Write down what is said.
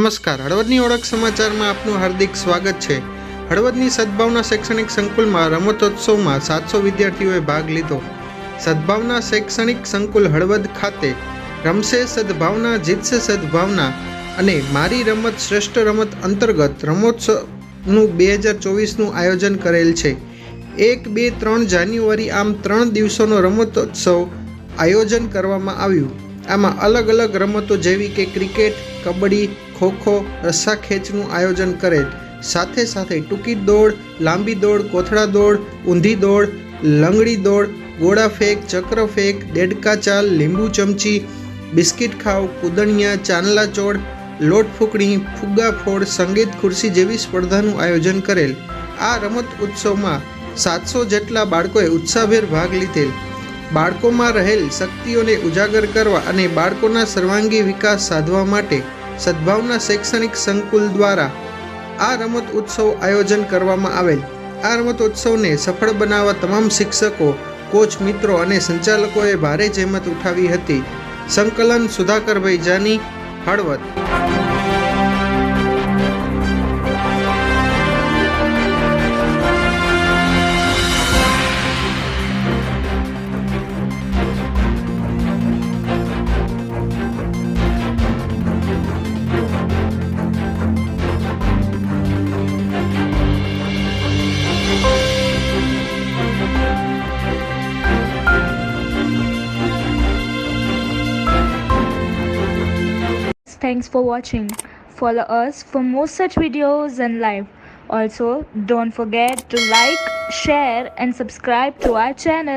નમસ્કાર, હળવદની ઓળખ સમાચારમાં આપનું હાર્દિક સ્વાગત છે। હળવદની સદભાવના શૈક્ષણિક સંકુલમાં રમતોત્સવમાં 700 વિદ્યાર્થીઓએ ભાગ લીધો। સદભાવના શૈક્ષણિક સંકુલ હળવદ ખાતે રમશે સદભાવના જીતશે સદભાવના અને મારી રમત શ્રેષ્ઠ રમત અંતર્ગત રમોત્સવનું 2024નું આયોજન કરેલ છે। 1, 2, 3 જાન્યુઆરી આમ 3 દિવસોનો રમતોત્સવ આયોજન કરવામાં આવ્યું। આમાં અલગ અલગ રમતો જેવી કે ક્રિકેટ, કબડ્ડી, ખોખો, રસ્સાખેંચનું આયોજન કરેલ। સાથે સાથે ટૂંકી દોડ, લાંબી દોડ, કોથળા દોડ, ઊંધી દોડ, લંગડી દોડ, ગોળા ફેંક, ચક્ર ફેંક, દેડકા ચાલ, લીંબુ ચમચી, બિસ્કિટ ખાવ, કૂદણિયા, ચાંદલા ચોળ, લોટ ફૂંકણી, ફુગ્ગા ફોડ, સંગીત ખુરશી જેવી સ્પર્ધાનું આયોજન કરેલ। આ રમત ઉત્સવમાં 700 જેટલા બાળકોએ ઉત્સાહભેર ભાગ લીધેલ। બાળકોમાં રહેલ શક્તિઓને ઉજાગર કરવા અને બાળકોના સર્વાંગી વિકાસ સાધવા માટે સદભાવના શૈક્ષણિક સંકુલ દ્વારા આ રમત ઉત્સવ આયોજન કરવામાં આવેલ। આ રમત ઉત્સવને સફળ બનાવવા તમામ શિક્ષકો, કોચ મિત્રો અને સંચાલકોએ ભારે જહેમત ઉઠાવી હતી। સંકલન Sudhakarbhai Jani, Halvad. Thanks for watching. Follow us for more such videos and live. Also, don't forget to like, share and subscribe to our channel.